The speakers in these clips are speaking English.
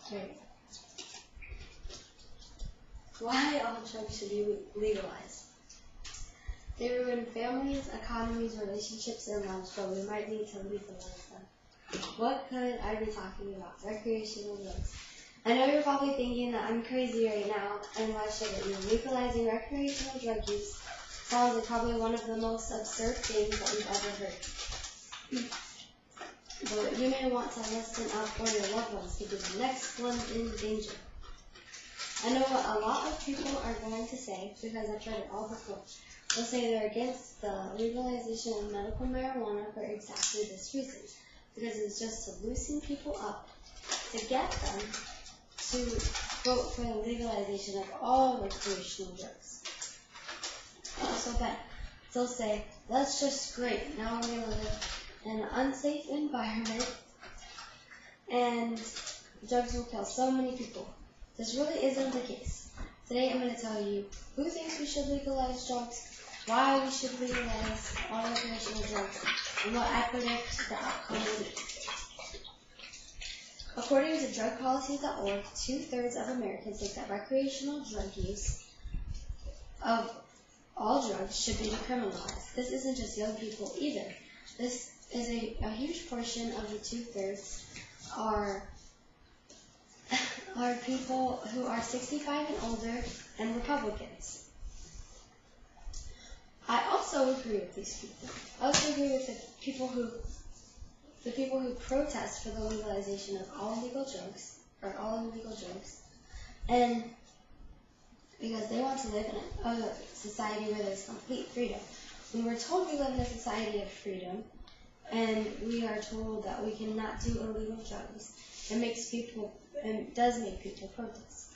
Right. Why all drugs should be legalized? They ruin families, economies, relationships, and lives, but we might need to legalize them. What could I be talking about? Recreational drugs. I know you're probably thinking that I'm crazy right now, and why shouldn't you? Legalizing recreational drug use sounds like probably one of the most absurd things that you've ever heard. But you may want to listen up for your loved ones because the next one's in danger. I know what a lot of people are going to say because I've tried it all before. They'll say they're against the legalization of medical marijuana for exactly this reason. Because it's just to loosen people up, to get them to vote for the legalization of all recreational drugs. So then, they'll say, that's just great. Now we're going to live in an unsafe environment and drugs will kill so many people. This really isn't the case. Today I'm going to tell you who thinks we should legalize drugs, why we should legalize all recreational drugs, and what I predict the outcome will be. According to drugpolicy.org, 2/3 of Americans think that recreational drug use of all drugs should be decriminalized. This isn't just young people either. This is a huge portion of the 2/3 are people who are 65 and older and Republicans. I also agree with these people. I also agree with the people who protest for the legalization of all illegal drugs, and because they want to live in a society where there's complete freedom. We were told we live in a society of freedom, and we are told that we cannot do illegal drugs. It does make people protest.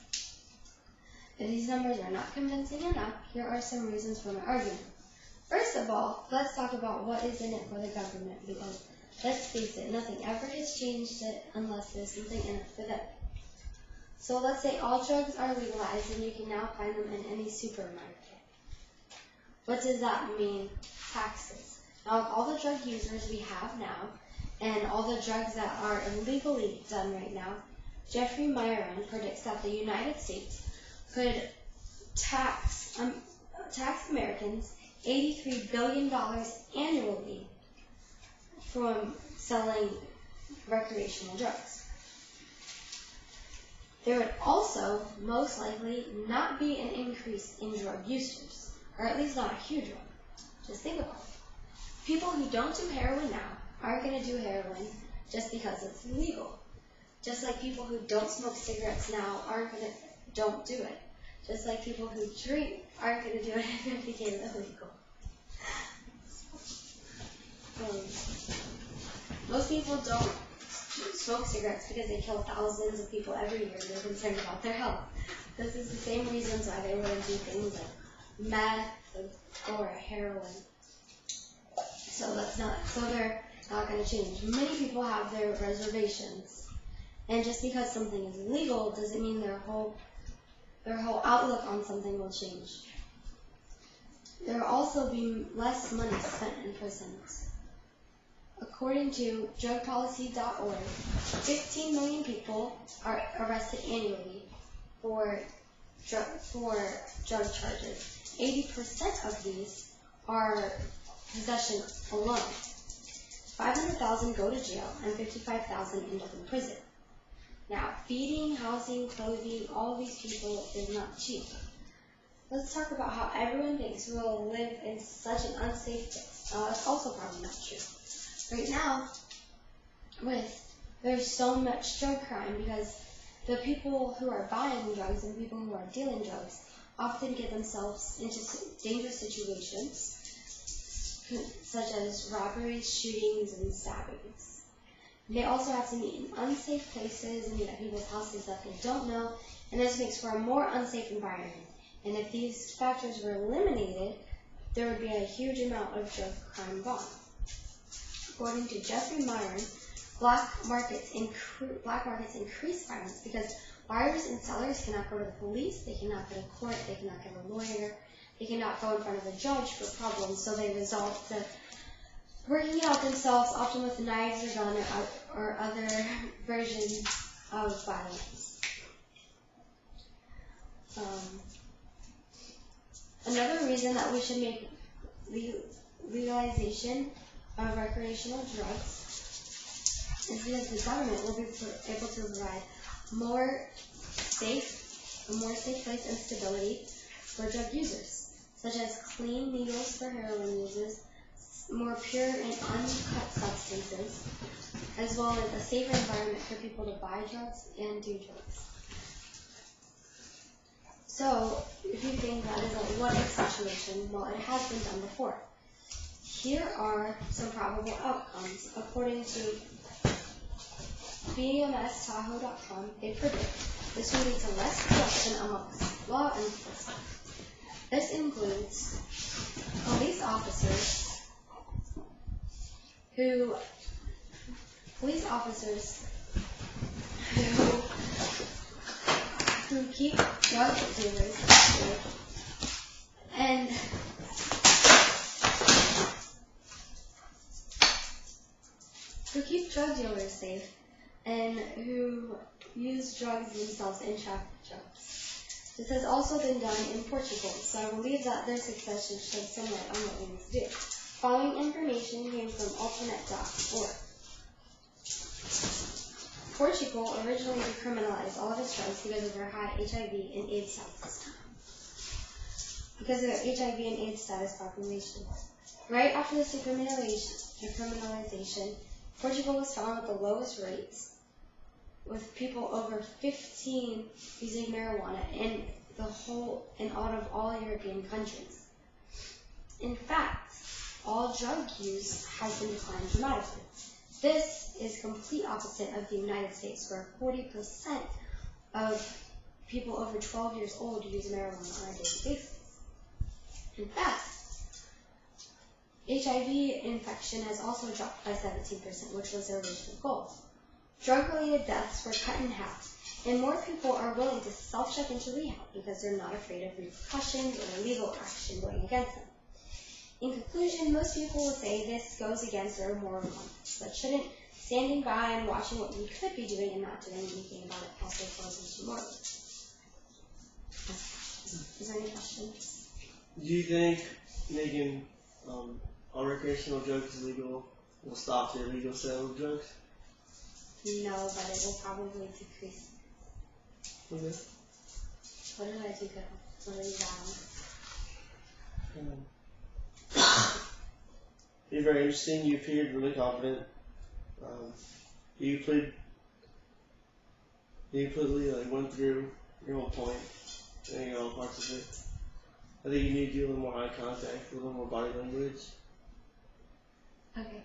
If these numbers are not convincing enough, here are some reasons for my argument. First of all, let's talk about what is in it for the government, because let's face it, nothing ever has changed it unless there's something in it for them. So let's say all drugs are legalized and you can now find them in any supermarket. What does that mean? Taxes. Now, with all the drug users we have now, and all the drugs that are illegally done right now, Jeffrey Myron predicts that the United States could tax Americans $83 billion annually from selling recreational drugs. There would also most likely not be an increase in drug users, or at least not a huge one. Just think about it. People who don't do heroin now aren't going to do heroin just because it's legal. Just like people who don't smoke cigarettes now don't do it. Just like people who drink aren't going to do it if it became illegal. Most people don't smoke cigarettes because they kill thousands of people every year and they're concerned about their health. This is the same reasons why they wouldn't do things like meth or heroin. So they're not going to change. Many people have their reservations. And just because something is illegal doesn't mean their whole outlook on something will change. There will also be less money spent in prisons. According to drugpolicy.org, 15 million people are arrested annually for drug charges. 80% of these are possession alone. 500,000 go to jail and 55,000 end up in prison. Now, feeding, housing, clothing, all these people is not cheap. Let's talk about how everyone thinks we will live in such an unsafe place. That's also probably not true. Right now, there's so much drug crime because the people who are buying drugs and people who are dealing drugs often get themselves into dangerous situations, such as robberies, shootings, and stabbings. They also have to meet in unsafe places and meet at people's houses that they don't know, and this makes for a more unsafe environment. And if these factors were eliminated, there would be a huge amount of drug crime gone. According to Jeffrey Myron, black markets increase violence because Buyers and sellers cannot go to the police, they cannot go to court, they cannot get a lawyer, they cannot go in front of a judge for problems, so they resort to working it out themselves, often with knives or gun or other versions of violence. Another reason that we should make legalization of recreational drugs is because the government will be able to provide a more safe place and stability for drug users, such as clean needles for heroin users, more pure and uncut substances, as well as a safer environment for people to buy drugs and do drugs. So, if you think that is a what-if situation, well, it has been done before. Here are some probable outcomes. According to BMSTahoe.com, they predict this will lead to less corruption amongst law enforcement. This includes police officers who keep drug dealers safe and who use drugs themselves and traffic drugs. This has also been done in Portugal, so I believe that their success should shed some light on what we need to do. Following information came from alternate.org. Portugal originally decriminalized all of its drugs because of their high HIV and AIDS status. Because of their HIV and AIDS status population. Right after this decriminalization, Portugal was found with the lowest rates, with people over 15 using marijuana in out of all European countries. In fact, all drug use has been declined dramatically. This is complete opposite of the United States, where 40% of people over 12 years old use marijuana on a daily basis. In fact, HIV infection has also dropped by 17%, which was their original goal. Drug-related deaths were cut in half, and more people are willing to self-check into rehab because they're not afraid of repercussions or legal action going against them. In conclusion, most people will say this goes against their moral compass, but shouldn't standing by and watching what we could be doing and not doing anything about it also cause us to morally? Is there any questions? Do you think making all recreational drugs illegal will stop the illegal sale of drugs? No, but it will probably decrease. Okay. What did I do good? What did I do? You're very interesting. You appeared really confident. You completely went through your whole point and all parts of it. I think you need to do a little more eye contact, a little more body language. Okay.